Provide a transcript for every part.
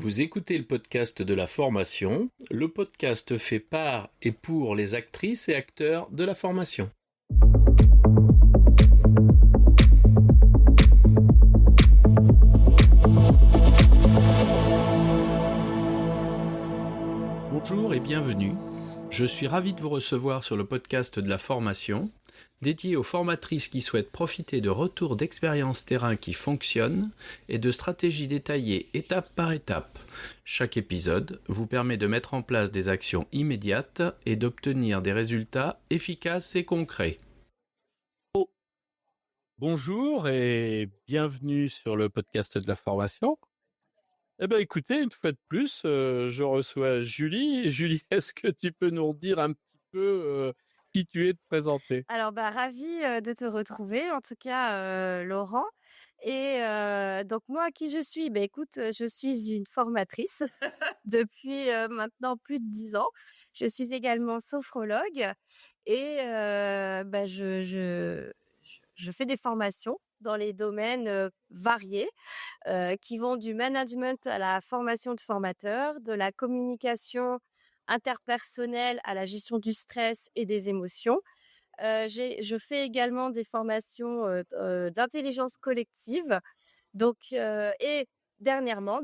Vous écoutez le podcast de la formation, le podcast fait par et pour les actrices et acteurs de la formation. Bonjour et bienvenue. Je suis ravi de vous recevoir sur le podcast de la formation, dédié aux formatrices qui souhaitent profiter de retours d'expériences terrain qui fonctionnent et de stratégies détaillées étape par étape. Chaque épisode vous permet de mettre en place des actions immédiates et d'obtenir des résultats efficaces et concrets. Bonjour et bienvenue sur le podcast de la formation. Eh bien, écoutez, une fois de plus, je reçois Julie. Julie, est-ce que tu peux nous redire un petit peu qui tu es, te présenter? Alors, ravie de te retrouver, en tout cas, Laurent. Et donc, moi, qui je suis? Écoute, je suis une formatrice depuis maintenant plus de 10 ans. Je suis également sophrologue et je fais des formations dans les domaines variés qui vont du management à la formation de formateurs, de la communication interpersonnelle à la gestion du stress et des émotions. Je fais également des formations d'intelligence collective. Donc, et dernièrement,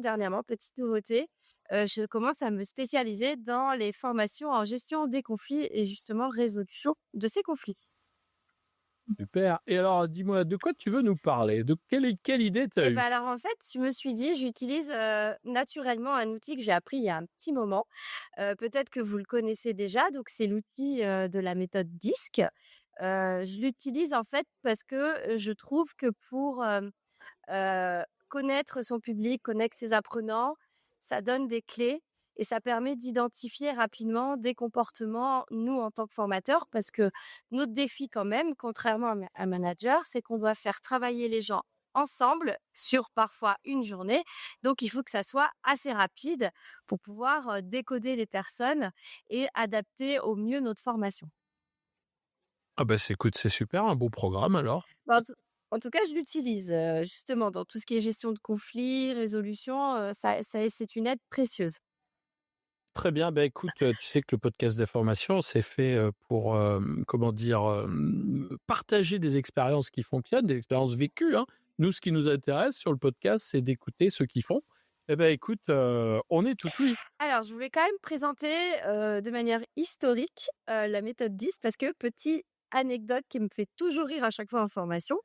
petite nouveauté, je commence à me spécialiser dans les formations en gestion des conflits et justement résolution de ces conflits. Super. Et alors, dis-moi, de quoi tu veux nous parler? De quelle idée tu as eue? Alors en fait, je me suis dit, j'utilise naturellement un outil que j'ai appris il y a un petit moment. Peut-être que vous le connaissez déjà, donc c'est l'outil de la méthode DISC. Je l'utilise en fait parce que je trouve que pour connaître son public, connaître ses apprenants, ça donne des clés et ça permet d'identifier rapidement des comportements, nous, en tant que formateurs, parce que notre défi quand même, contrairement à un manager, c'est qu'on doit faire travailler les gens ensemble sur parfois une journée. Donc, il faut que ça soit assez rapide pour pouvoir décoder les personnes et adapter au mieux notre formation. Ah bah écoute, c'est super, un beau programme alors. En tout cas, je l'utilise justement dans tout ce qui est gestion de conflits, résolution. C'est une aide précieuse. Très bien, écoute, tu sais que le podcast de formation, c'est fait pour, partager des expériences qui fonctionnent, des expériences vécues, hein. Nous, ce qui nous intéresse sur le podcast, c'est d'écouter ceux qui font. Eh bien, écoute, on est tout oui. Alors, je voulais quand même présenter de manière historique la méthode 10 parce que petite anecdote qui me fait toujours rire à chaque fois en formation,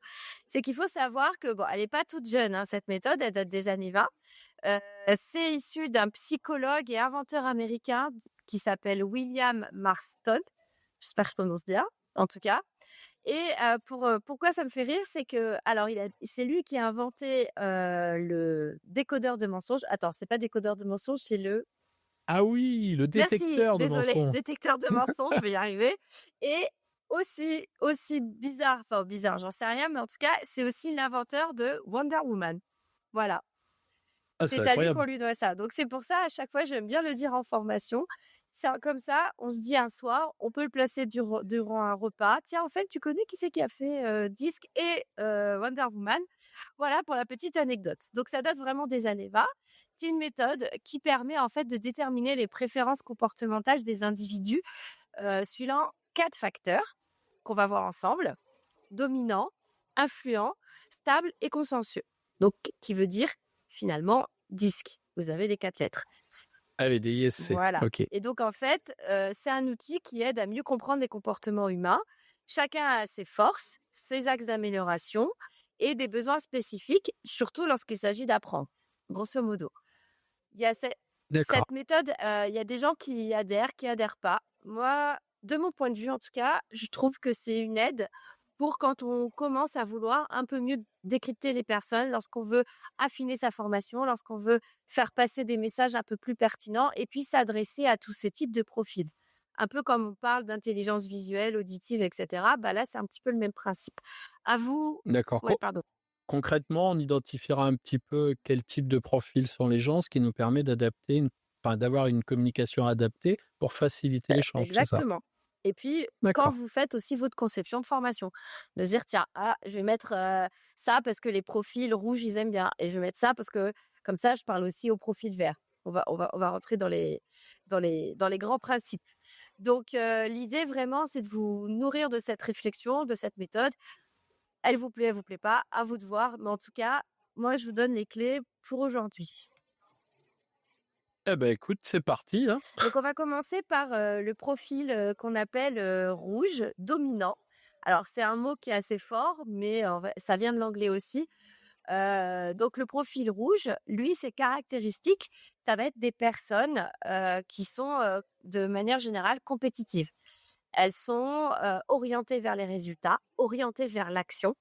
c'est qu'il faut savoir que, bon, elle n'est pas toute jeune, hein, cette méthode, elle date des années 20. C'est issu d'un psychologue et inventeur américain qui s'appelle William Marston. J'espère que je prononce bien, en tout cas. Et pourquoi ça me fait rire, c'est que alors c'est lui qui a inventé le décodeur de mensonges. Attends, c'est pas décodeur de mensonges, c'est le Ah oui, le détecteur de mensonges. Détecteur de mensonges, je vais y arriver. Et aussi bizarre, j'en sais rien, mais en tout cas, c'est aussi l'inventeur de Wonder Woman. Voilà. Ah, c'est C'est à lui incroyable. qu'on lui doit ça. Donc c'est pour ça, à chaque fois, j'aime bien le dire en formation. Comme ça, on se dit un soir, on peut le placer durant un repas. Tiens, en fait, tu connais qui c'est qui a fait Disque et Wonder Woman? Voilà pour la petite anecdote. Donc ça date vraiment des années 20. C'est une méthode qui permet en fait de déterminer les préférences comportementales des individus suivant 4 facteurs qu'on va voir ensemble: dominant, influent, stable et consensueux. Donc, qui veut dire finalement DISC. Vous avez les 4 lettres. Allez, des ISC. Voilà. Ok. Et donc, en fait, c'est un outil qui aide à mieux comprendre les comportements humains. Chacun a ses forces, ses axes d'amélioration et des besoins spécifiques, surtout lorsqu'il s'agit d'apprendre, grosso modo. Il y a cette méthode, il y a des gens qui y adhèrent, qui adhèrent pas. Moi, de mon point de vue, en tout cas, je trouve que c'est une aide pour quand on commence à vouloir un peu mieux décrypter les personnes, lorsqu'on veut affiner sa formation, lorsqu'on veut faire passer des messages un peu plus pertinents et puis s'adresser à tous ces types de profils. Un peu comme on parle d'intelligence visuelle, auditive, etc. Là, c'est un petit peu le même principe. À vous. D'accord. Ouais, pardon. Concrètement, on identifiera un petit peu quel type de profil sont les gens, ce qui nous permet d'avoir une communication adaptée pour faciliter l'échange, c'est ça? Exactement. Et puis, quand vous faites aussi votre conception de formation, de dire, tiens, je vais mettre ça parce que les profils rouges, ils aiment bien. Et je vais mettre ça parce que Comme ça, je parle aussi au profil vert. On va rentrer dans les grands principes. Donc, l'idée vraiment, c'est de vous nourrir de cette réflexion, de cette méthode. Elle vous plaît pas, à vous de voir. Mais en tout cas, moi, je vous donne les clés pour aujourd'hui. Eh ben, écoute, c'est parti, hein. Donc, on va commencer par le profil qu'on appelle rouge, dominant. Alors, c'est un mot qui est assez fort, mais ça vient de l'anglais aussi. Donc, le profil rouge, lui, ses caractéristiques, ça va être des personnes qui sont de manière générale compétitives. Elles sont orientées vers les résultats, orientées vers l'action.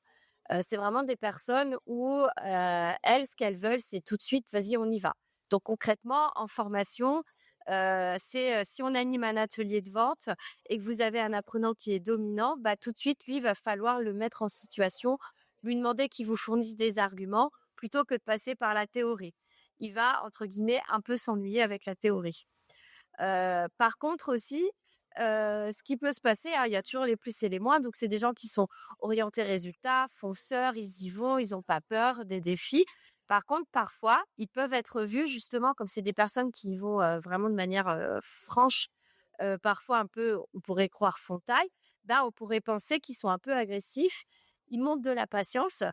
C'est vraiment des personnes où elles, ce qu'elles veulent, c'est tout de suite, vas-y, on y va. Donc concrètement, en formation, c'est si on anime un atelier de vente et que vous avez un apprenant qui est dominant, bah, tout de suite, lui, il va falloir le mettre en situation, lui demander qu'il vous fournisse des arguments plutôt que de passer par la théorie. Il va, entre guillemets, un peu s'ennuyer avec la théorie. Par contre aussi, ce qui peut se passer, hein, il y a toujours les plus et les moins. Donc, c'est des gens qui sont orientés résultats, fonceurs, ils y vont, ils n'ont pas peur des défis. Par contre, parfois, ils peuvent être vus justement comme c'est des personnes qui y vont vraiment de manière franche, parfois un peu, on pourrait croire fontaille. Ben, on pourrait penser qu'ils sont un peu agressifs. Ils montrent de la patience,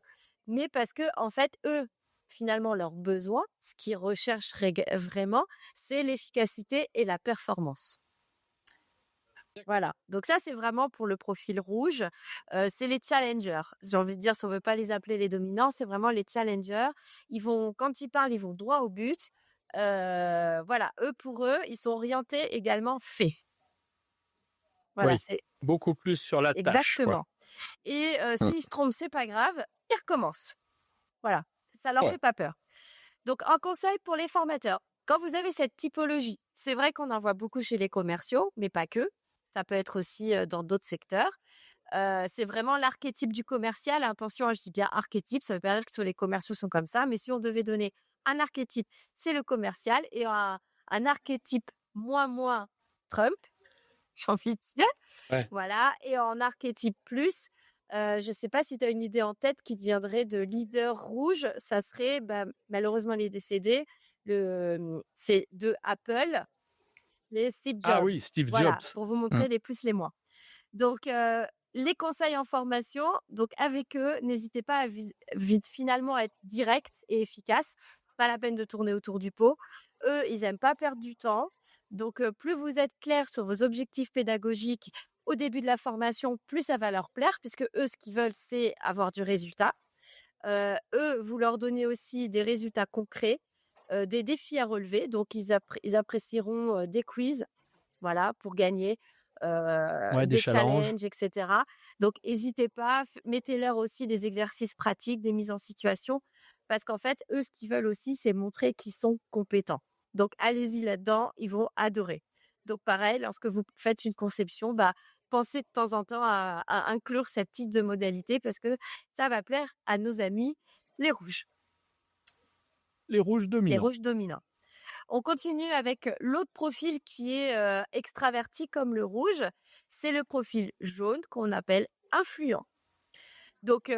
mais parce que en fait, eux, finalement, leurs besoins, ce qu'ils recherchent vraiment, c'est l'efficacité et la performance. Voilà, donc ça, c'est vraiment pour le profil rouge. C'est les challengers. J'ai envie de dire, si on veut pas les appeler les dominants, c'est vraiment les challengers. Quand ils parlent, ils vont droit au but. Voilà, pour eux, ils sont orientés également faits. Voilà, Oui, c'est beaucoup plus sur la tâche, quoi. exactement. Et Mmh. s'ils se trompent, c'est pas grave, ils recommencent. Voilà, ça leur Ouais. fait pas peur. Donc, un conseil pour les formateurs. Quand vous avez cette typologie, c'est vrai qu'on en voit beaucoup chez les commerciaux, mais pas que. Ça peut être aussi dans d'autres secteurs. C'est vraiment l'archétype du commercial. Attention, je dis bien archétype, ça veut pas dire que tous les commerciaux sont comme ça, mais si on devait donner un archétype, c'est le commercial et un archétype moins Trump, j'ai envie de dire. Ouais. Voilà. Et en archétype plus, je ne sais pas si tu as une idée en tête qui deviendrait de leader rouge. Ça serait, malheureusement, il est décédé. C'est de Apple, les Steve Ah Jobs. oui, Steve Voilà, Jobs. pour vous Mmh. montrer les plus, les moins. Donc, les conseils en formation, donc avec eux, n'hésitez pas à finalement être direct et efficace. Pas la peine de tourner autour du pot. Eux, ils aiment pas perdre du temps. Donc, plus vous êtes clair sur vos objectifs pédagogiques au début de la formation, plus ça va leur plaire, puisque eux, ce qu'ils veulent, c'est avoir du résultat. Eux, vous leur donnez aussi des résultats concrets, des défis à relever. Donc, ils apprécieront des quiz, voilà, pour gagner, Ouais, des des challenges. challenges, etc. Donc, n'hésitez pas, mettez-leur aussi des exercices pratiques, des mises en situation, parce qu'en fait, eux, ce qu'ils veulent aussi, c'est montrer qu'ils sont compétents. Donc, allez-y là-dedans, ils vont adorer. Donc, pareil, lorsque vous faites une conception, pensez de temps en temps à inclure cette type de modalité, parce que ça va plaire à nos amis, les rouges, Les rouges les dominants. rouges dominants. On continue avec l'autre profil qui est extraverti comme le rouge. C'est le profil jaune qu'on appelle influent. Donc,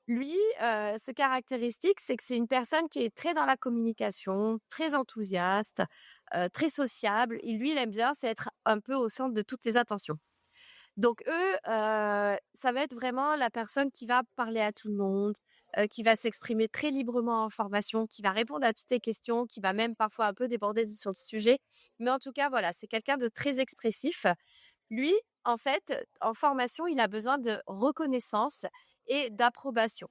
lui, ce caractéristique, c'est que c'est une personne qui est très dans la communication, très enthousiaste, très sociable. Et lui, il aime bien, c'est être un peu au centre de toutes les attentions. Donc eux, ça va être vraiment la personne qui va parler à tout le monde, qui va s'exprimer très librement en formation, qui va répondre à toutes les questions, qui va même parfois un peu déborder sur le sujet. Mais en tout cas, voilà, c'est quelqu'un de très expressif. Lui, en fait, en formation, il a besoin de reconnaissance et d'approbation.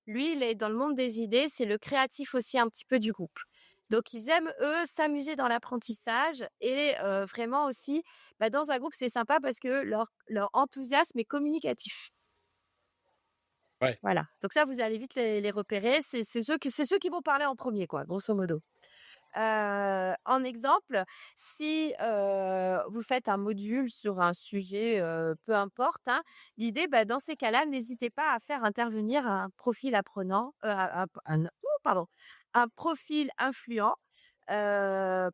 Lui, il est dans le monde des idées, c'est le créatif aussi un petit peu du groupe. Donc, ils aiment, eux, s'amuser dans l'apprentissage et vraiment aussi, dans un groupe, c'est sympa parce que leur enthousiasme est communicatif. Ouais. Voilà. Donc ça, vous allez vite les repérer. C'est ceux qui vont parler en premier, quoi, grosso modo. En exemple, si vous faites un module sur un sujet, peu importe, hein, l'idée, dans ces cas-là, n'hésitez pas à faire intervenir un profil apprenant, un profil influent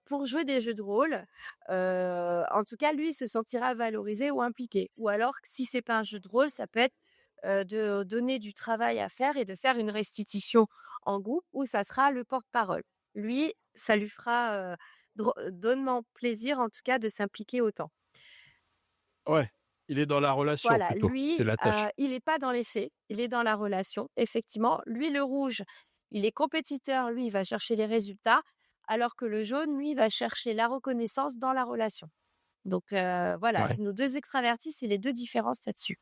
pour jouer des jeux de rôle. En tout cas, lui, il se sentira valorisé ou impliqué. Ou alors, si c'est pas un jeu de rôle, ça peut être de donner du travail à faire et de faire une restitution en groupe où ça sera le porte-parole. Lui, ça lui fera drôlement plaisir, en tout cas, de s'impliquer autant. Ouais, il est dans la relation Voilà, plutôt. C'est lui, la tâche. il n'est pas dans les faits, il est dans la relation, effectivement. Lui, le rouge, il est compétiteur, lui, il va chercher les résultats, alors que le jaune, lui, va chercher la reconnaissance dans la relation. Donc voilà, Ouais. nos 2 extravertis, c'est les 2 différences là-dessus.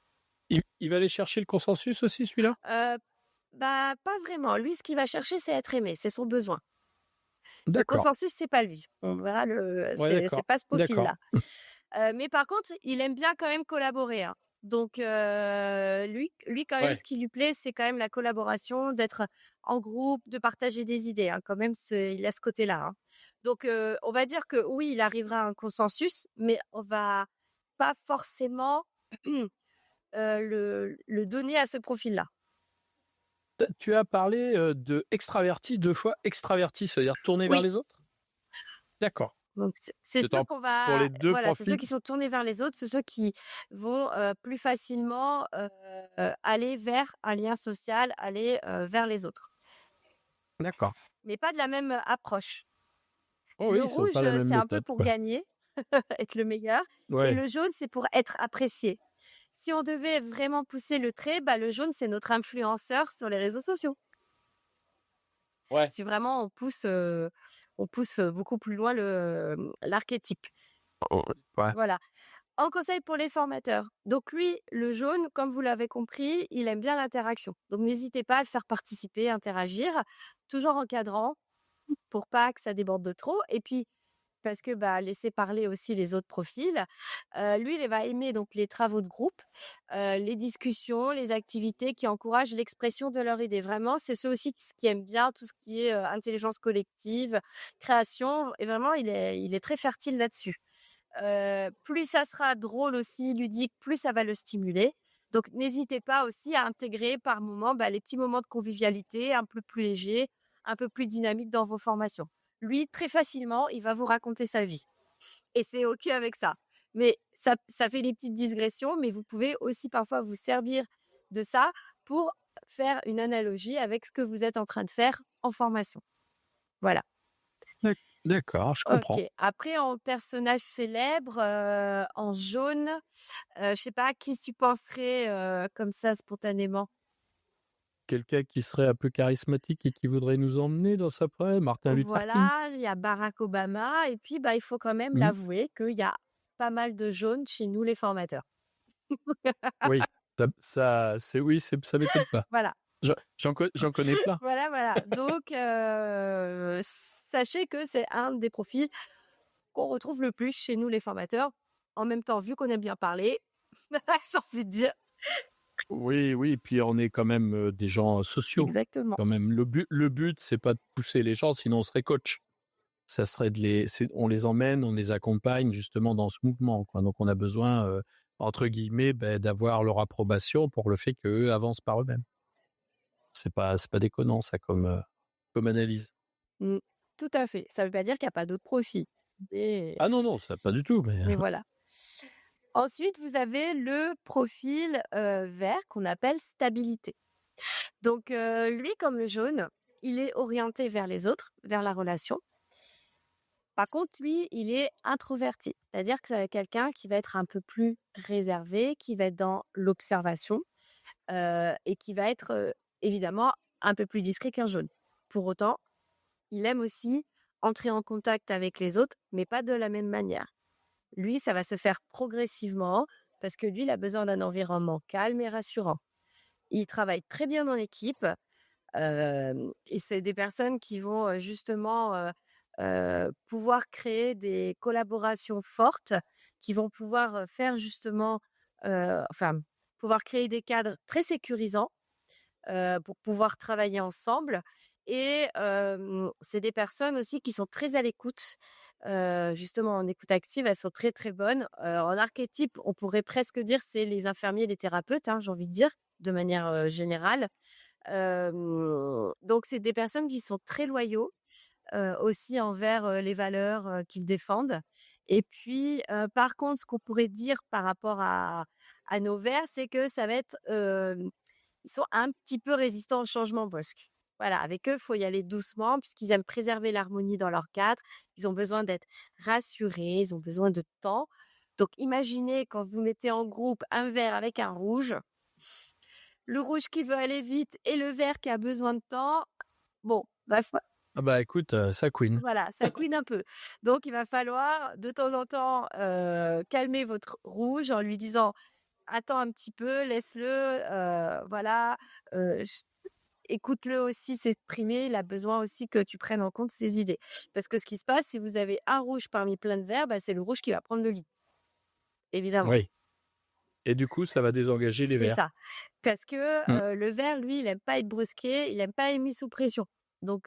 Il va aller chercher le consensus aussi, celui-là? Bah, pas vraiment. Lui, ce qu'il va chercher, c'est être aimé, c'est son besoin. Le D'accord. consensus, c'est pas lui. On verra Ouais, c'est d'accord. pas ce D'accord. profil-là. Mais par contre, il aime bien quand même collaborer, hein. Donc lui quand même, Ouais. ce qui lui plaît, c'est quand même la collaboration, d'être en groupe, de partager des idées, hein. Quand même, il a ce côté-là, hein. Donc on va dire que oui, il arrivera à un consensus, mais on va pas forcément le donner à ce profil-là. Tu as parlé de extraverti 2 fois. Extraverti, ça veut dire tourné vers Oui. les autres? D'accord. Donc c'est ceux qu'on Pour va les 2 voilà, c'est ceux profils. qui sont tournés vers les autres, c'est ceux qui vont, plus facilement, aller vers un lien social, aller, vers les autres. D'accord. Mais pas de la même, approche. Oh Le oui, ils ont pas rouge, la même c'est un peu méthode, pour quoi. gagner, être le meilleur, et Ouais. le jaune, c'est pour être apprécié. Si on devait vraiment pousser le trait, bah, le jaune, c'est notre influenceur sur les réseaux sociaux. Ouais. Si vraiment on pousse, beaucoup plus loin l'archétype. Ouais. Voilà. En conseil pour les formateurs. Donc lui, le jaune, comme vous l'avez compris, il aime bien l'interaction. Donc n'hésitez pas à le faire participer, interagir, toujours encadrant pour pas que ça déborde de trop. Et puis, parce que bah, laisser parler aussi les autres profils. Lui, il va aimer donc les travaux de groupe, les discussions, les activités qui encouragent l'expression de leur idée. Vraiment, c'est ceux aussi qui aiment bien tout ce qui est intelligence collective, création. Et vraiment, il est très fertile là-dessus. Plus ça sera drôle aussi, ludique, plus ça va le stimuler. Donc n'hésitez pas aussi à intégrer par moment les petits moments de convivialité un peu plus légers, un peu plus dynamiques dans vos formations. Lui, très facilement, il va vous raconter sa vie. Et c'est OK avec ça. Mais ça fait des petites digressions, mais vous pouvez aussi parfois vous servir de ça pour faire une analogie avec ce que vous êtes en train de faire en formation. Voilà. D'accord, je comprends. OK. Après, en personnage célèbre, en jaune, je sais pas, qui tu penserais, comme ça spontanément? Quelqu'un qui serait un peu charismatique et qui voudrait nous emmener dans sa presse, Martin Luther King. Voilà, il y a Barack Obama et puis, bah, il faut quand même Mmh. l'avouer qu'il y a pas mal de jaunes chez nous les formateurs. Oui, ça m'étonne pas. Voilà. J'en connais plein. Voilà. Donc sachez que c'est un des profils qu'on retrouve le plus chez nous les formateurs. En même temps, vu qu'on aime bien parler, j'ai envie de dire Oui, et puis on est quand même, des gens sociaux. exactement. Quand même, le but, c'est pas de pousser les gens, sinon on serait coach. Ça serait on les emmène, on les accompagne justement dans ce mouvement, quoi. Donc on a besoin, entre guillemets, d'avoir leur approbation pour le fait qu'eux avancent par eux-mêmes. C'est pas déconnant ça comme analyse. Mmh, tout à fait. Ça veut pas dire qu'il y a pas d'autres profils. Mais Ah non, ça pas du tout, mais mais voilà. Ensuite, vous avez le profil, vert qu'on appelle stabilité. Donc lui, comme le jaune, il est orienté vers les autres, vers la relation. Par contre, lui, il est introverti. C'est-à-dire que c'est quelqu'un qui va être un peu plus réservé, qui va être dans l'observation, et qui va être, évidemment un peu plus discret qu'un jaune. Pour autant, il aime aussi entrer en contact avec les autres, mais pas de la même manière. Lui, ça va se faire progressivement parce que lui, il a besoin d'un environnement calme et rassurant. Il travaille très bien dans l'équipe, et c'est des personnes qui vont, justement, pouvoir créer des collaborations fortes, qui vont pouvoir, faire justement, pouvoir créer des cadres très sécurisants, pour pouvoir travailler ensemble et c'est des personnes aussi qui sont très à l'écoute. Justement en écoute active, elles sont très, très bonnes. En archétype, on pourrait presque dire c'est les infirmiers, les thérapeutes, hein, j'ai envie de dire, de manière, générale. Donc c'est des personnes qui sont très loyaux, aussi envers, les valeurs, qu'ils défendent et puis, par contre, ce qu'on pourrait dire par rapport à à nos vers, c'est que ça va être, ils sont un petit peu résistants au changement brusque. Voilà, avec eux, il faut y aller doucement puisqu'ils aiment préserver l'harmonie dans leur cadre. Ils ont besoin d'être rassurés, ils ont besoin de temps. Donc, imaginez quand vous mettez en groupe un vert avec un rouge, le rouge qui veut aller vite et le vert qui a besoin de temps. Bon, Ah bah écoute, ça queen. voilà, ça couine un peu. Donc, il va falloir de temps en temps calmer votre rouge en lui disant attends un petit peu, laisse-le, voilà, écoute-le aussi s'exprimer. Il a besoin aussi que tu prennes en compte ses idées. Parce que ce qui se passe, si vous avez un rouge parmi plein de verts, bah, c'est le rouge qui va prendre le lead, évidemment. Oui. Et du coup, ça va désengager les C'est verts. ça. Parce que Mmh. le vert, lui, il aime pas être brusqué, il aime pas être mis sous pression. Donc,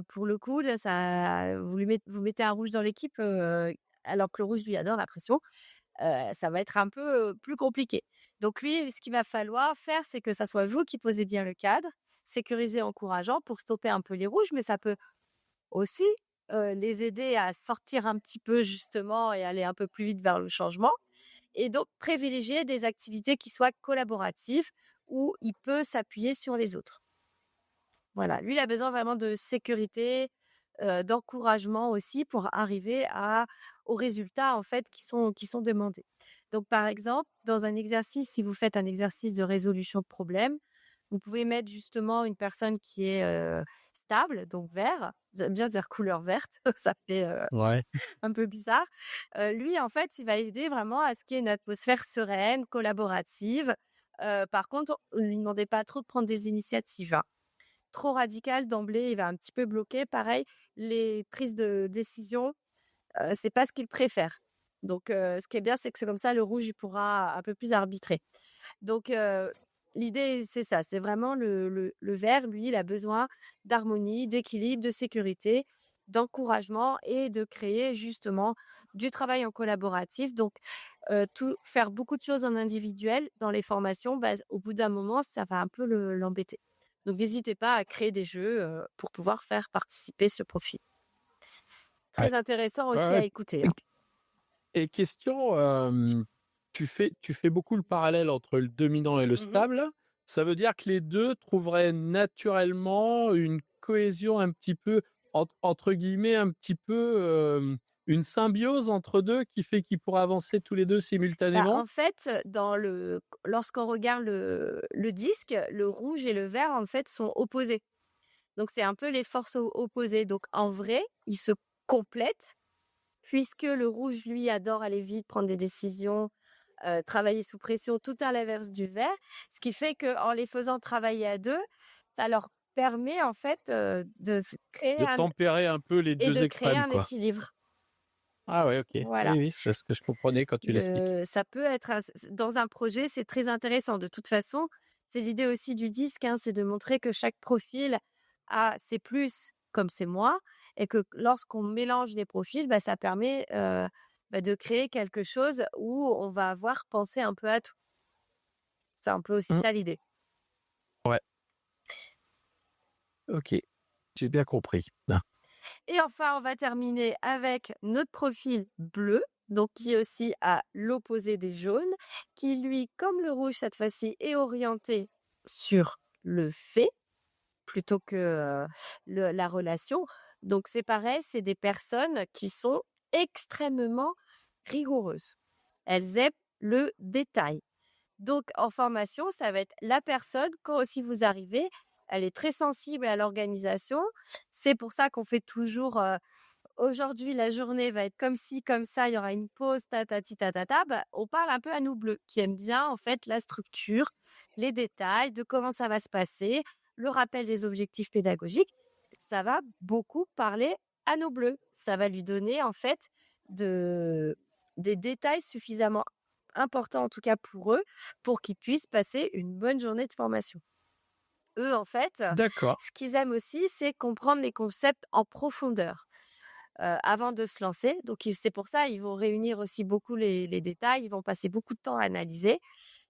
pour le coup, là, vous mettez un rouge dans l'équipe, alors que le rouge, lui, adore la pression. Ça va être un peu plus compliqué. Donc lui, ce qu'il va falloir faire, c'est que ça soit vous qui posez bien le cadre, sécurisé, encourageant pour stopper un peu les rouges, mais ça peut aussi les aider à sortir un petit peu justement et aller un peu plus vite vers le changement. Et donc privilégier des activités qui soient collaboratives où il peut s'appuyer sur les autres. Voilà, lui, il a besoin vraiment de sécurité, d'encouragement aussi pour arriver aux résultats en fait qui sont demandés. Donc par exemple, dans un exercice, si vous faites un exercice de résolution de problème, vous pouvez mettre justement une personne qui est stable, donc vert. J'aime bien dire couleur verte, ça fait Ouais. un peu bizarre. Lui, en fait, il va aider vraiment à ce qu'il y ait une atmosphère sereine, collaborative. Par contre, ne lui demandez pas trop de prendre des initiatives, hein. Trop radical d'emblée, il va un petit peu bloquer. Pareil, les prises de décision, c'est pas ce qu'il préfère. Donc, ce qui est bien, c'est que c'est comme ça, le rouge, il pourra un peu plus arbitrer. Donc, l'idée, c'est ça, c'est vraiment le vert, lui, il a besoin d'harmonie, d'équilibre, de sécurité, d'encouragement et de créer justement du travail en collaboratif. Donc, faire beaucoup de choses en individuel dans les formations, bah, au bout d'un moment, ça va un peu l'embêter. Donc, n'hésitez pas à créer des jeux pour pouvoir faire participer ce profil. Ouais. Très intéressant aussi Ouais, à ouais. écouter, Et hein. et question, tu fais beaucoup le parallèle entre le dominant et le Mhm. stable. Ça veut dire que les 2 trouveraient naturellement une cohésion un petit peu, entre guillemets, un petit peu, une symbiose entre 2 qui fait qu'ils pourraient avancer tous les 2 Bah, simultanément? en fait, lorsqu'on regarde le disque, le rouge et le vert, en fait, sont opposés. Donc, c'est un peu les forces opposées. Donc, en vrai, ils se complètent puisque le rouge, lui, adore aller vite, prendre des décisions, travailler sous pression, tout à l'inverse du vert. Ce qui fait qu'en les faisant travailler à deux, ça leur permet, en fait, de se créer De tempérer un peu les et 2 de créer extrêmes, un quoi. équilibre. Ah ouais, OK. Voilà. Oui, oui, c'est ce que je comprenais quand tu l'expliques. Ça peut être dans un projet, c'est très intéressant. De toute façon, c'est l'idée aussi du disque, hein, c'est de montrer que chaque profil a ses plus comme ses moins et que lorsqu'on mélange les profils, bah, ça permet de créer quelque chose où on va avoir pensé un peu à tout. C'est un peu aussi Mmh. ça l'idée. Ouais, OK, j'ai bien compris. Ah. Et enfin, on va terminer avec notre profil bleu, donc qui est aussi à l'opposé des jaunes, qui lui, comme le rouge cette fois-ci, est orienté sur le fait plutôt que la relation. Donc c'est pareil, c'est des personnes qui sont extrêmement rigoureuses. Elles aiment le détail. Donc en formation, ça va être la personne, quand aussi vous arrivez, elle est très sensible à l'organisation. C'est pour ça qu'on fait toujours aujourd'hui, la journée va être comme ci, comme ça, il y aura une pause, tatati tatata. Bah, on parle un peu à nous bleus, qui aiment bien en fait la structure, les détails de comment ça va se passer, le rappel des objectifs pédagogiques. Ça va beaucoup parler à nos bleus. Ça va lui donner en fait des détails suffisamment importants, en tout cas pour eux, pour qu'ils puissent passer une bonne journée de formation. Eux, en fait, D'accord. ce qu'ils aiment aussi, c'est comprendre les concepts en profondeur avant de se lancer. Donc, c'est pour ça ils vont réunir aussi beaucoup les détails. Ils vont passer beaucoup de temps à analyser.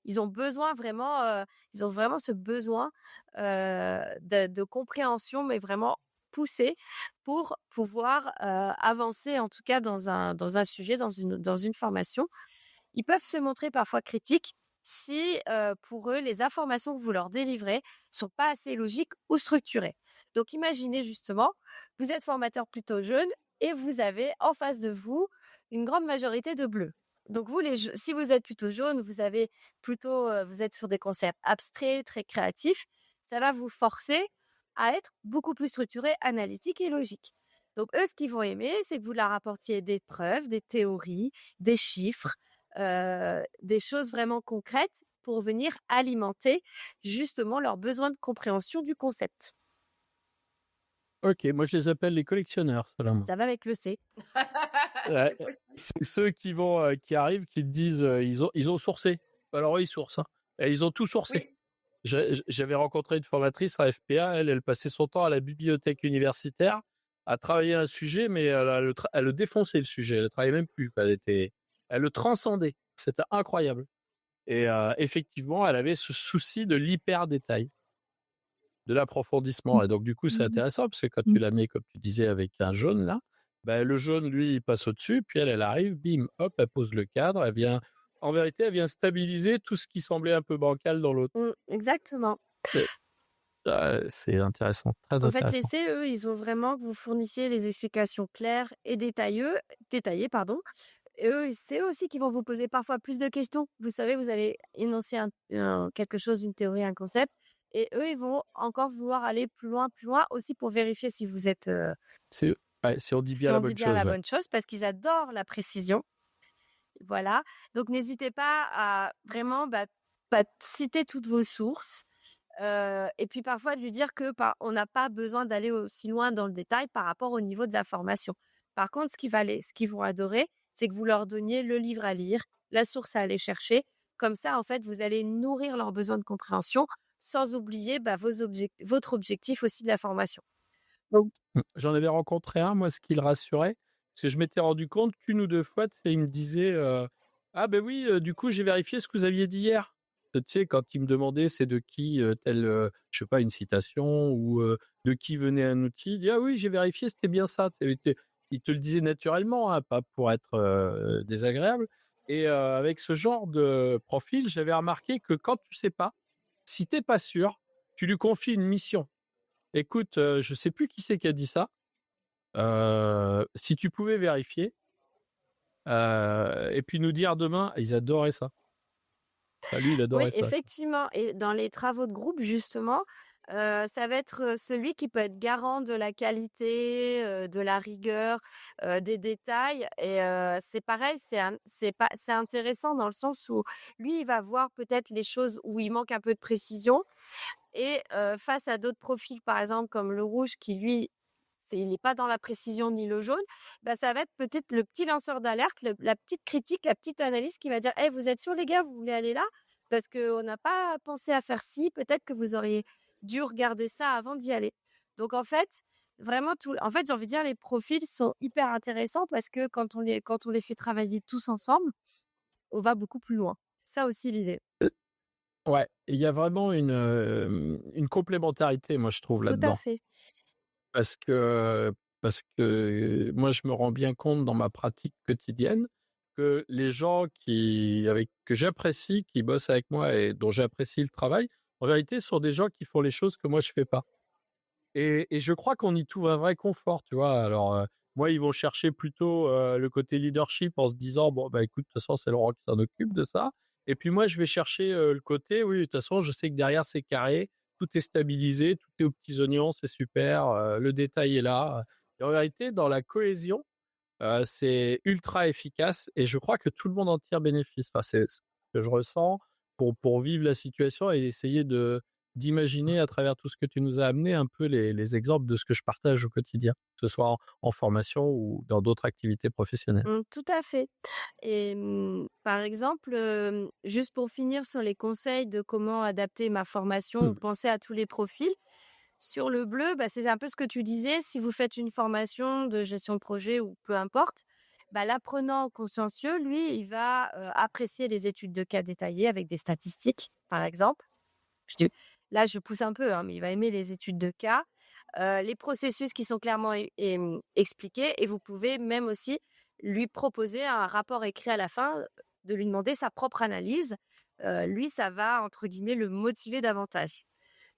Ils ont besoin vraiment, ils ont vraiment ce besoin de compréhension, mais vraiment poussé pour pouvoir avancer, en tout cas dans un sujet, dans une formation. Ils peuvent se montrer parfois critiques si pour eux, les informations que vous leur délivrez sont pas assez logiques ou structurées. Donc, imaginez justement, vous êtes formateur plutôt jeune et vous avez en face de vous une grande majorité de bleus. Donc, vous, si vous êtes plutôt jaune, vous avez plutôt, vous êtes sur des concepts abstraits, très créatifs, ça va vous forcer à être beaucoup plus structuré, analytique et logique. Donc, eux, ce qu'ils vont aimer, c'est que vous leur apportiez des preuves, des théories, des chiffres, des choses vraiment concrètes pour venir alimenter justement leurs besoins de compréhension du concept. Ok, moi je les appelle les collectionneurs, selon moi. Ça va avec le C. Ouais, c'est ceux qui arrivent, qui te disent, ils ont sourcé. Alors eux, ils sourcent, hein. Et ils ont tout sourcé. Oui. J'avais rencontré une formatrice à FPA, elle passait son temps à la bibliothèque universitaire à travailler un sujet, mais elle le défonçait le sujet, elle ne travaillait même plus, quoi. Elle le transcendait, c'était incroyable. Et effectivement, elle avait ce souci de l'hyper détail, de l'approfondissement. Et donc du coup, c'est intéressant parce que quand tu la mets, comme tu disais, avec un jaune là, ben, le jaune, lui, il passe au-dessus, puis elle arrive, bim, hop, elle pose le cadre, en vérité, elle vient stabiliser tout ce qui semblait un peu bancal dans l'autre. Exactement. C'est intéressant, très En fait, intéressant. les C, eux, ils ont vraiment que vous fournissiez les explications claires et détaillées, Et c'est eux aussi qui vont vous poser parfois plus de questions. Vous savez, vous allez énoncer quelque chose, une théorie, un concept, et eux, ils vont encore vouloir aller plus loin aussi pour vérifier si vous êtes, Si on dit bien si la on dit bonne bien chose. la Ouais. bonne chose, parce qu'ils adorent la précision. Voilà. Donc, n'hésitez pas à vraiment citer toutes vos sources. Et puis parfois de lui dire que on n'a pas besoin d'aller aussi loin dans le détail par rapport au niveau de la formation. Par contre, ce qu'ils vont adorer, c'est que vous leur donniez le livre à lire, la source à aller chercher. Comme ça, en fait, vous allez nourrir leurs besoins de compréhension sans oublier votre objectif aussi de la formation. Donc, J'en avais rencontré un, moi, ce qui le rassurait, parce que je m'étais rendu compte qu'une ou deux fois, il me disait ah ben oui, du coup, j'ai vérifié ce que vous aviez dit hier. Tu sais, quand il me demandait c'est de qui je sais pas, une citation ou de qui venait un outil, il dit ah oui, j'ai vérifié, c'était bien ça. Il te le disait naturellement, hein, pas pour être désagréable. Et avec ce genre de profil, j'avais remarqué que quand tu sais pas, si t'es pas sûr, tu lui confies une mission. Écoute, je sais plus qui c'est qui a dit ça. Si tu pouvais vérifier et puis nous dire demain, ils adoraient ça. Enfin, lui, il oui, adorait ça. effectivement. Et dans les travaux de groupe, justement, ça va être celui qui peut être garant de la qualité, de la rigueur, des détails. Et c'est pareil, c'est intéressant dans le sens où lui, il va voir peut-être les choses où il manque un peu de précision. Et face à d'autres profils, par exemple, comme le rouge, qui lui, il n'est pas dans la précision ni le jaune, ça va être peut-être le petit lanceur d'alerte, la petite critique, la petite analyse qui va dire hey, vous êtes sûrs, les gars, vous voulez aller là? Parce qu'on n'a pas pensé à faire ci, peut-être que vous auriez dû regarder ça avant d'y aller. Donc, en fait, vraiment, j'ai envie de dire, les profils sont hyper intéressants parce que quand on les fait travailler tous ensemble, on va beaucoup plus loin. C'est ça aussi l'idée. Ouais, il y a vraiment une complémentarité, moi, je trouve, Tout à là-dedans. fait. Parce que moi, je me rends bien compte dans ma pratique quotidienne que les gens que j'apprécie, qui bossent avec moi et dont j'apprécie le travail, en réalité, sont des gens qui font les choses que moi, je fais pas. Et je crois qu'on y trouve un vrai confort, tu vois. Alors, moi, ils vont chercher plutôt le côté leadership en se disant, bon, bah écoute, de toute façon, c'est Laurent qui s'en occupe de ça. Et puis moi, je vais chercher le côté, oui, de toute façon, je sais que derrière, c'est carré, tout est stabilisé, tout est aux petits oignons, c'est super, le détail est là. Et en réalité, dans la cohésion, c'est ultra efficace et je crois que tout le monde en tire bénéfice. Enfin, c'est ce que je ressens pour vivre la situation et essayer d'imaginer à travers tout ce que tu nous as amené un peu les exemples de ce que je partage au quotidien, que ce soit en formation ou dans d'autres activités professionnelles. Tout à fait. Et par exemple, juste pour finir sur les conseils de comment adapter ma formation ou penser à tous les profils, sur le bleu, c'est un peu ce que tu disais. Si vous faites une formation de gestion de projet ou peu importe, l'apprenant consciencieux, lui, il va apprécier les études de cas détaillées avec des statistiques, par exemple. Là, je pousse un peu, hein, mais il va aimer les études de cas, les processus qui sont clairement expliqués. Et vous pouvez même aussi lui proposer un rapport écrit à la fin, de lui demander sa propre analyse lui, ça va, entre guillemets, le motiver davantage.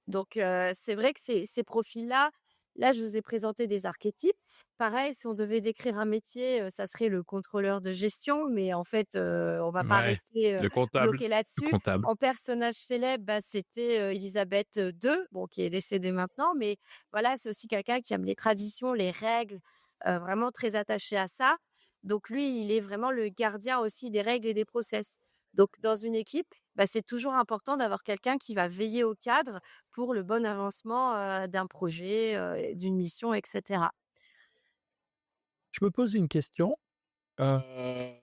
Donc, c'est vrai que ces profils-là, là, je vous ai présenté des archétypes. Pareil, si on devait décrire un métier, ça serait le contrôleur de gestion, mais en fait, on va pas Ouais, rester, le comptable, bloqué le là-dessus. comptable. En personnage célèbre, bah, c'était, Élisabeth II, bon, qui est décédée maintenant, mais voilà, c'est aussi quelqu'un qui aime les traditions, les règles, vraiment très attaché à ça. Donc lui, il est vraiment le gardien aussi des règles et des process. Donc dans une équipe, bah, c'est toujours important d'avoir quelqu'un qui va veiller au cadre pour le bon avancement, d'un projet, d'une mission et cetera. Je me pose une question. Heu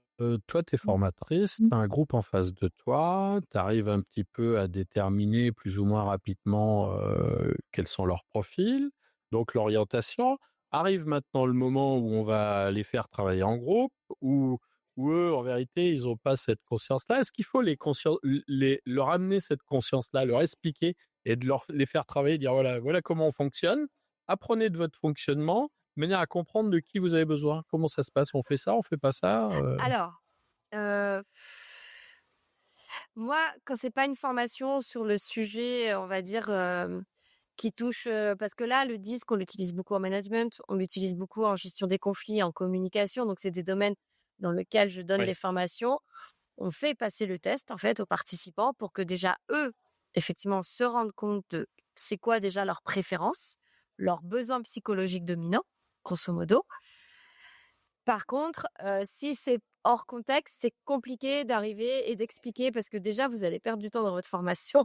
toi, tu es Mmh. formatrice, tu as un groupe en face de toi, tu arrives un petit peu à déterminer plus ou moins rapidement, quels sont leurs profils, donc l'orientation. Arrive maintenant le moment où on va les faire travailler en groupe, où eux, en vérité, ils ont pas cette conscience-là. Est-ce qu'il faut leur amener cette conscience-là, leur expliquer et de les faire travailler, dire: «Voilà comment on fonctionne, apprenez de votre fonctionnement, de manière à comprendre de qui vous avez besoin. Comment ça se passe? On fait ça, on fait pas ça?» Alors, heu, moi, quand c'est pas une formation sur le sujet, on va dire, qui touche, parce que là, le disque, on l'utilise beaucoup en management, on l'utilise beaucoup en gestion des conflits, en communication, donc c'est des domaines dans lesquels je donne des Oui. formations. On fait passer le test, en fait, aux participants pour que déjà eux, effectivement, se rendent compte de c'est quoi déjà leurs préférences, leurs besoins psychologiques dominants, grosso modo. Par contre, si c'est hors contexte, c'est compliqué d'arriver et d'expliquer parce que déjà vous allez perdre du temps dans votre formation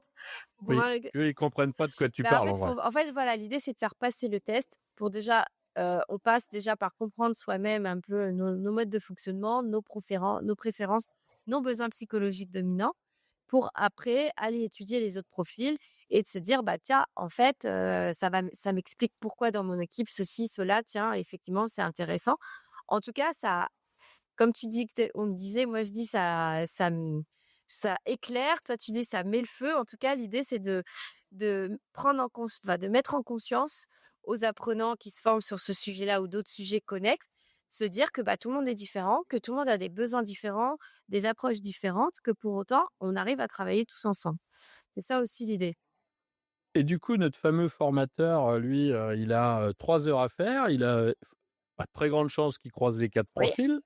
pour Oui, un eux, ils comprennent pas de quoi tu bah, parles, en vrai. en fait, voilà, l'idée, c'est de faire passer le test pour déjà, on passe déjà par comprendre soi-même un peu nos modes de fonctionnement, nos préférences, nos besoins psychologiques dominants pour après aller étudier les autres profils et de se dire: «Bah, tiens, en fait, ça m'explique pourquoi dans mon équipe ceci, cela, tiens, effectivement, c'est intéressant». En tout cas, ça comme tu dis que on me disait, moi je dis ça éclaire, toi tu dis ça met le feu. En tout cas, l'idée c'est de prendre de mettre en conscience aux apprenants qui se forment sur ce sujet-là ou d'autres sujets connexes, se dire que bah, tout le monde est différent, que tout le monde a des besoins différents, des approches différentes, que pour autant on arrive à travailler tous ensemble. C'est ça aussi l'idée. Et du coup, notre fameux formateur, lui, il a, 3 heures à faire. Il a pas de très grande chance qu'il croise les 4 Oui. profils.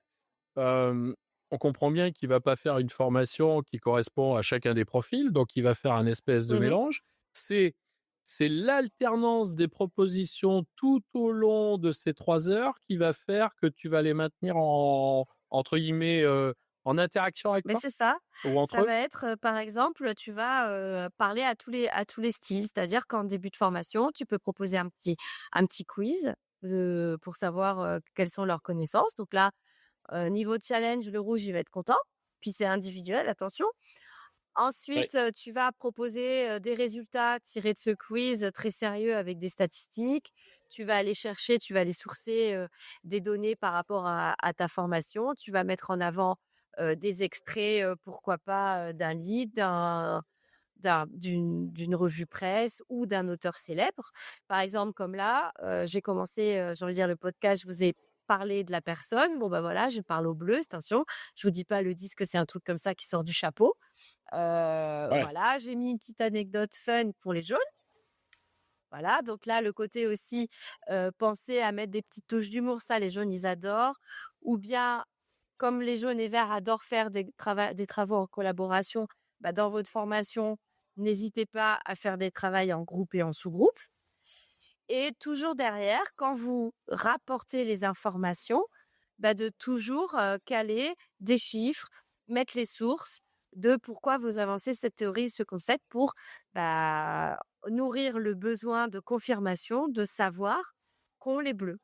Hem, on comprend bien qu'il va pas faire une formation qui correspond à chacun des profils, donc il va faire un espèce de Mmh. mélange. C'est c'est l'alternance des propositions tout au long de ces 3 heures qui va faire que tu vas les maintenir en entre guillemets, «en interaction» avec Mais toi? c'est ça. Ou entre Ça eux? va être, par exemple, tu vas, parler à tous les styles. C'est-à-dire qu'en début de formation, tu peux proposer un petit quiz, pour savoir, quelles sont leurs connaissances. Donc là, niveau challenge, le rouge, il va être content. Puis c'est individuel, attention. Oui. Ensuite, tu vas proposer, des résultats tirés de ce quiz, très sérieux avec des statistiques. Tu vas aller chercher, tu vas aller sourcer, des données par rapport à ta formation. Tu vas mettre en avant, des extraits, pourquoi pas, d'un livre, d'une revue presse ou d'un auteur célèbre. Par exemple, comme là, j'ai commencé, j'ai envie de dire le podcast, je vous ai parlé de la personne. Bon, bah, voilà, je parle au bleu, attention. Je vous dis pas le disque, c'est un truc comme ça qui sort du chapeau. Ouais. Voilà, j'ai mis une petite anecdote fun pour les jaunes. Voilà, donc là, le côté aussi, penser à mettre des petites touches d'humour, ça, les jaunes, ils adorent. Ou bien, comme les jaunes et verts adorent faire des travaux en collaboration, bah, dans votre formation, n'hésitez pas à faire des travaux en groupe et en sous-groupe. Et toujours derrière, quand vous rapportez les informations, bah, de toujours, caler des chiffres, mettre les sources de pourquoi vous avancez cette théorie, ce concept pour, bah, nourrir le besoin de confirmation, de savoir qu'ont les bleus.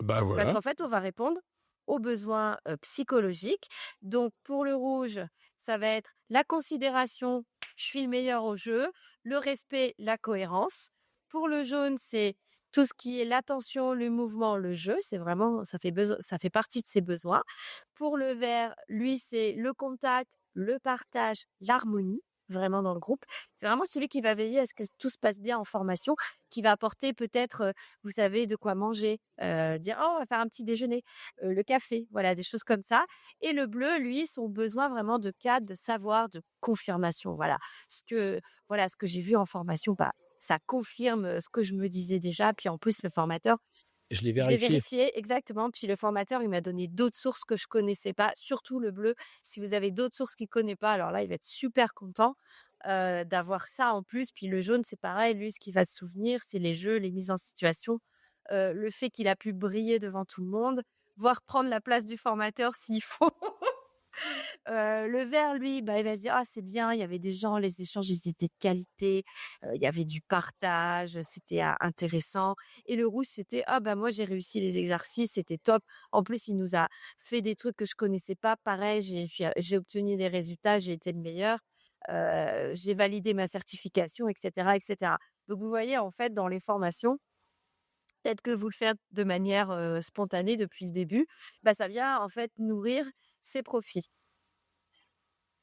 Bah, Parce voilà. qu'en fait, on va répondre aux besoins, psychologiques. Donc pour le rouge, ça va être la considération, je suis le meilleur au jeu, le respect, la cohérence. Pour le jaune, c'est tout ce qui est l'attention, le mouvement, le jeu, c'est vraiment ça fait partie de ses besoins. Pour le vert, lui, c'est le contact, le partage, l'harmonie. vraiment dans le groupe. C'est vraiment celui qui va veiller à ce que tout se passe bien en formation, qui va apporter peut-être, vous savez, de quoi manger, dire: «Oh, on va faire un petit déjeuner», le café, voilà, des choses comme ça. Et le bleu, lui, son besoin vraiment de cadre, de savoir, de confirmation, voilà. Ce que j'ai vu en formation, bah, ça confirme, ce que je me disais déjà. Puis en plus, le formateur, Je l'ai je l'ai vérifié. vérifié exactement, puis le formateur, il m'a donné d'autres sources que je connaissais pas, surtout le bleu. Si vous avez d'autres sources qu'il connaît pas, alors là, il va être super content, d'avoir ça en plus. Puis le jaune, c'est pareil, lui, ce qu'il va se souvenir, c'est les jeux, les mises en situation, le fait qu'il a pu briller devant tout le monde, voire prendre la place du formateur s'il faut. Le vert, lui, bah, il va se dire: «Ah, c'est bien, il y avait des gens, les échanges, ils étaient de qualité, il y avait du partage, c'était, intéressant». Et le rouge, c'était: «Ah, bah, moi, j'ai réussi les exercices, c'était top. En plus, il nous a fait des trucs que je connaissais pas. Pareil, j'ai obtenu des résultats, j'ai été le meilleur, j'ai validé ma certification» et cetera et cetera. Donc vous voyez, en fait, dans les formations, peut-être que vous le faites de manière, spontanée depuis le début, bah, ça vient, en fait, nourrir ses profils.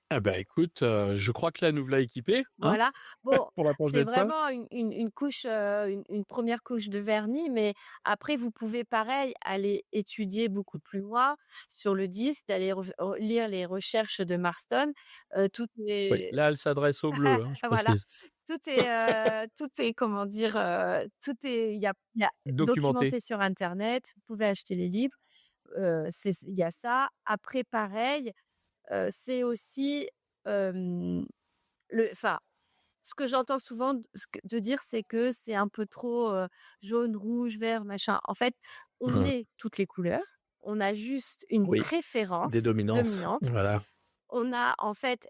Ah bah écoute, je crois que là, nous voilà équipés, hein, Voilà. Bon, pour la c'est prochaine fois. vraiment une couche, une 1re couche de vernis, mais après vous pouvez pareil aller étudier beaucoup plus loin sur le disque, d'aller lire les recherches de Marston, tout Oui, est là, elle s'adresse aux bleus, hein, je voilà, précise. tout est comment dire, tout est il y a Documenté. documenté sur internet, vous pouvez acheter les livres, il y a ça. Après pareil, c'est aussi, hem enfin, ce que j'entends souvent de dire, c'est que c'est un peu trop, jaune, rouge, vert, machin. En fait, on Mmh. est toutes les couleurs. On a juste une Oui, des préférence dominances, dominante. voilà. On a en fait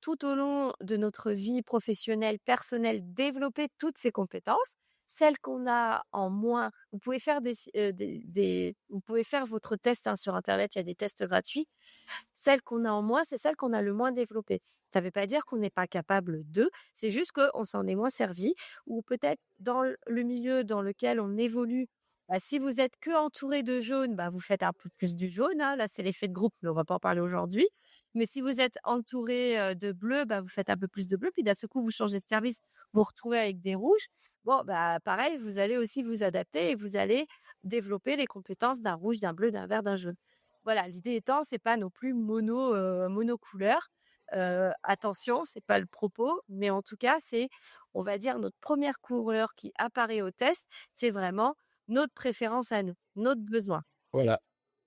tout au long de notre vie professionnelle, personnelle, développé toutes ces compétences. Celles qu'on a en moins, vous pouvez faire vous pouvez faire votre test, hein, sur internet, il y a des tests gratuits. Celles qu'on a en moins, c'est celles qu'on a le moins développées. Ça ne veut pas dire qu'on n'est pas capable d'eux, c'est juste qu'on s'en est moins servi, ou peut-être dans le milieu dans lequel on évolue, bah, si vous êtes que entouré de jaune, bah, vous faites un peu plus du jaune, hein. Là, c'est l'effet de groupe, mais on va pas en parler aujourd'hui. Mais si vous êtes entouré, de bleu, bah, vous faites un peu plus de bleu, puis d'un seul coup, vous changez de service, vous vous retrouvez avec des rouges. Bon, bah, pareil, vous allez aussi vous adapter et vous allez développer les compétences d'un rouge, d'un bleu, d'un vert, d'un jaune. Voilà, l'idée étant, c'est pas non plus monocouleur. Attention, c'est pas le propos, mais en tout cas, c'est, on va dire, notre première couleur qui apparaît au test, c'est vraiment notre préférence à nous, notre besoin. Voilà.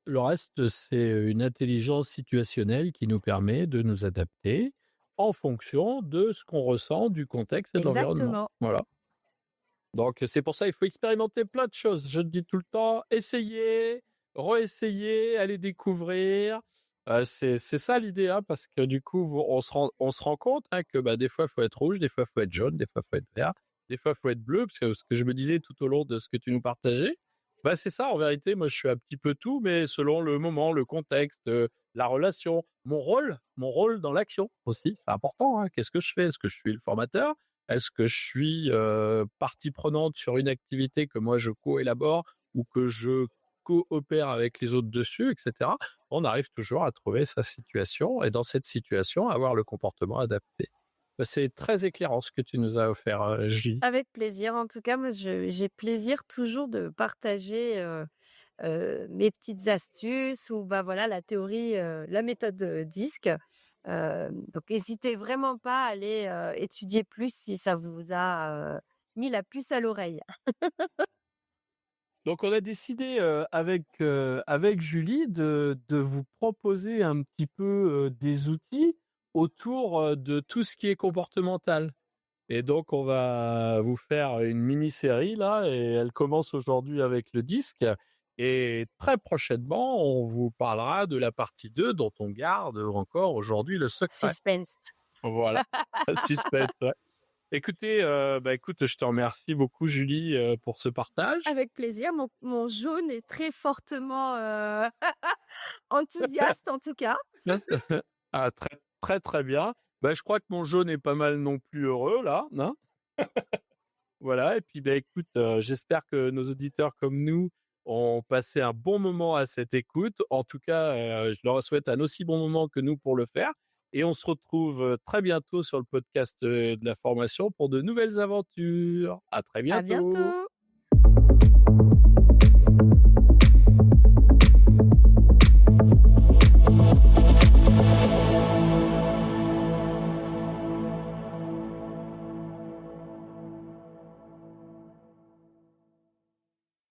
Le reste, c'est une intelligence situationnelle qui nous permet de nous adapter en fonction de ce qu'on ressent, du contexte et de l'environnement. Exactement. Voilà. Donc, c'est pour ça il faut expérimenter plein de choses. Je te dis tout le temps, essayez, réessayer, aller découvrir. C'est ça l'idée, hein, parce que du coup, on se rend compte, hein, que bah, des fois, il faut être rouge, des fois, il faut être jaune, des fois, il faut être vert, des fois, il faut être bleu, parce que ce que je me disais tout au long de ce que tu nous partageais, bah, c'est ça en vérité. Moi, je suis un petit peu tout, mais selon le moment, le contexte, la relation, mon rôle dans l'action aussi, c'est important, hein. Qu'est-ce que je fais? Est-ce que je suis le formateur? Est-ce que je suis partie prenante sur une activité que moi je co-élabore ou que je coopère avec les autres dessus, etc. On arrive toujours à trouver sa situation et dans cette situation, avoir le comportement adapté. Bah, c'est très éclairant ce que tu nous as offert, Julie. Avec plaisir. En tout cas, moi, j'ai plaisir toujours de partager, mes petites astuces ou bah, voilà la théorie, la méthode, DISC. Donc n'hésitez vraiment pas à aller, étudier plus si ça vous a, mis la puce à l'oreille. Donc on a décidé avec Julie de vous proposer un petit peu des outils autour de tout ce qui est comportemental. Et donc, on va vous faire une mini-série là, et elle commence aujourd'hui avec le disque. Et très prochainement, on vous parlera de la partie 2 dont on garde encore aujourd'hui le secret. Suspense. Voilà, suspense, ouais. Écoutez, écoute, je te remercie beaucoup, Julie, pour ce partage. Avec plaisir. Mon jaune est très fortement, enthousiaste en tout cas. Reste- Ah, très, très, très bien. Bah, je crois que mon jaune est pas mal non plus heureux là, hein. Voilà, et puis bah, écoute, j'espère que nos auditeurs comme nous ont passé un bon moment à cette écoute. En tout cas, je leur souhaite un aussi bon moment que nous pour le faire. Et on se retrouve très bientôt sur le podcast de la formation pour de nouvelles aventures. À très À bientôt. bientôt.